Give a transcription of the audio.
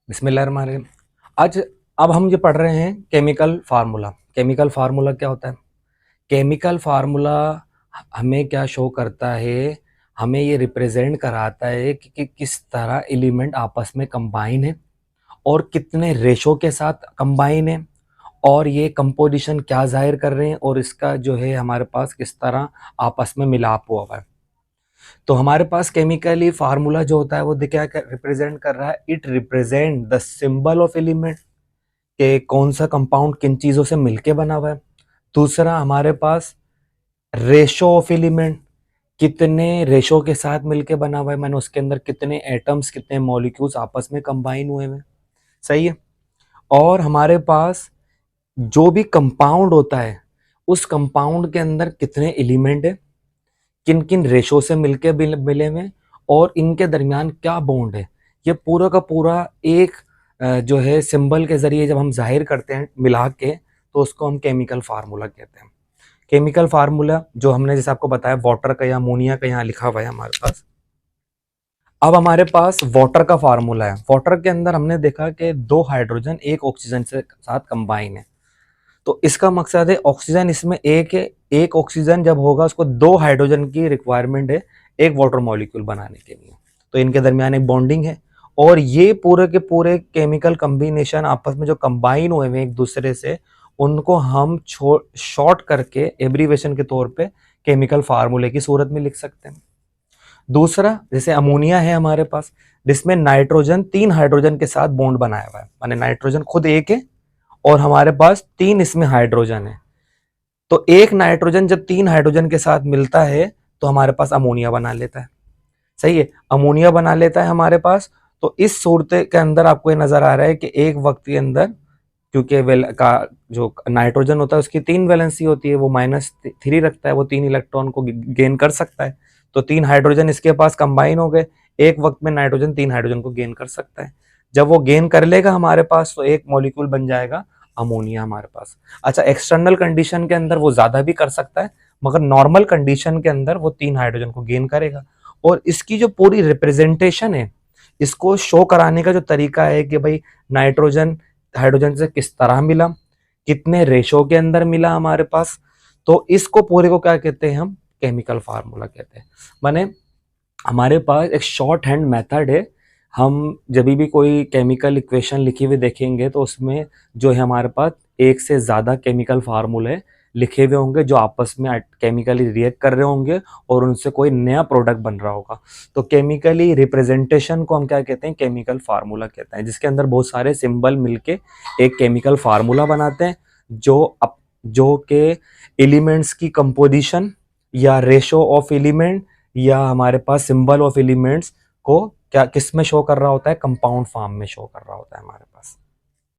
बिस्मिल्लाहिर्रहमानिर्रहीम। आज अब हम ये पढ़ रहे हैं केमिकल फार्मूला। केमिकल फार्मूला क्या होता है? केमिकल फार्मूला हमें क्या शो करता है? हमें ये रिप्रेजेंट कराता है कि किस तरह एलिमेंट आपस में कंबाइन है और कितने रेशो के साथ कंबाइन है, और ये कंपोजिशन क्या जाहिर कर रहे हैं, और इसका जो है हमारे पास किस तरह आपस में मिलाप हुआ है। तो हमारे पास केमिकली फार्मूला जो होता है वो क्या रिप्रेजेंट कर रहा है? It represent the symbol of element, कि कौन सा कंपाउंड किन चीजों से मिलके बना हुआ है। दूसरा हमारे पास रेशो ऑफ एलिमेंट, कितने रेशो के साथ मिलके बना हुआ है, मैंने उसके अंदर कितने एटम्स कितने मॉलिक्यूल्स आपस में कंबाइन हुए हैं। सही है। और हमारे पास जो भी कंपाउंड होता है उस कंपाउंड के अंदर कितने एलिमेंट है, किन किन रेशो से मिलके मिले हुए, और इनके दरमियान क्या बॉन्ड है। ये पूरा का पूरा एक जो है सिंबल के जरिए जब हम जाहिर करते हैं मिला के, तो उसको हम केमिकल फार्मूला कहते हैं। केमिकल फार्मूला जो हमने जैसे आपको बताया वाटर का या अमोनिया का यहाँ लिखा हुआ है हमारे पास। अब हमारे पास वाटर का फार्मूला है। वाटर के अंदर हमने देखा कि दो हाइड्रोजन एक ऑक्सीजन से साथ कंबाइन है। तो इसका मकसद है ऑक्सीजन इसमें एक है, एक ऑक्सीजन जब होगा उसको दो हाइड्रोजन की रिक्वायरमेंट है एक वाटर मॉलिक्यूल बनाने के लिए। तो इनके दरमियान एक बॉन्डिंग है, और ये पूरे के पूरे केमिकल कॉम्बिनेशन आपस में जो कंबाइन हुए हैं एक दूसरे से, उनको हम शॉर्ट करके एब्रीवेशन के तौर पे केमिकल फार्मूले की सूरत में लिख सकते हैं। दूसरा जैसे अमोनिया है हमारे पास, जिसमें नाइट्रोजन तीन हाइड्रोजन के साथ बॉन्ड बनाया हुआ है, माने नाइट्रोजन खुद एक है और हमारे पास तीन इसमें हाइड्रोजन है। तो एक नाइट्रोजन जब तीन हाइड्रोजन के साथ मिलता है तो हमारे पास अमोनिया बना लेता है। सही है, अमोनिया बना लेता है हमारे पास। तो इस सूरत के अंदर आपको ये नजर आ रहा है कि एक वक्त के अंदर, क्योंकि का जो नाइट्रोजन होता है उसकी तीन वैलेंसी होती है, वो -3 रखता है, वो 3 इलेक्ट्रॉन को गेन कर सकता है। तो 3 हाइड्रोजन इसके पास कंबाइन हो गए, एक वक्त में नाइट्रोजन 3 हाइड्रोजन को गेन कर सकता है। जब वो गेन कर लेगा हमारे पास तो एक मॉलिक्यूल बन जाएगा अमोनिया हमारे पास। अच्छा, एक्सटर्नल कंडीशन के अंदर वो ज्यादा भी कर सकता है, मगर नॉर्मल कंडीशन के अंदर वो 3 हाइड्रोजन को गेन करेगा। और इसकी जो पूरी रिप्रेजेंटेशन है, इसको शो कराने का जो तरीका है कि भाई नाइट्रोजन हाइड्रोजन से किस तरह मिला, कितने रेशो के अंदर मिला हमारे पास, तो इसको पूरे को क्या कहते हैं? हम केमिकल फार्मूला कहते हैं। माने हमारे पास एक शॉर्ट हैंड मेथड है। हम जब भी कोई केमिकल इक्वेशन लिखी हुई देखेंगे तो उसमें जो है हमारे पास एक से ज़्यादा केमिकल फार्मूले लिखे हुए होंगे जो आपस में केमिकली रिएक्ट कर रहे होंगे और उनसे कोई नया प्रोडक्ट बन रहा होगा। तो केमिकली रिप्रेजेंटेशन को हम क्या कहते हैं? केमिकल फार्मूला कहते हैं, जिसके अंदर बहुत सारे सिंबल मिलके एक केमिकल फार्मूला बनाते हैं जो के एलिमेंट्स की कंपोजिशन या रेशो ऑफ एलिमेंट या हमारे पास सिंबल ऑफ एलिमेंट्स को क्या किस में शो कर रहा होता है? कंपाउंड फॉर्म में शो कर रहा होता है हमारे पास।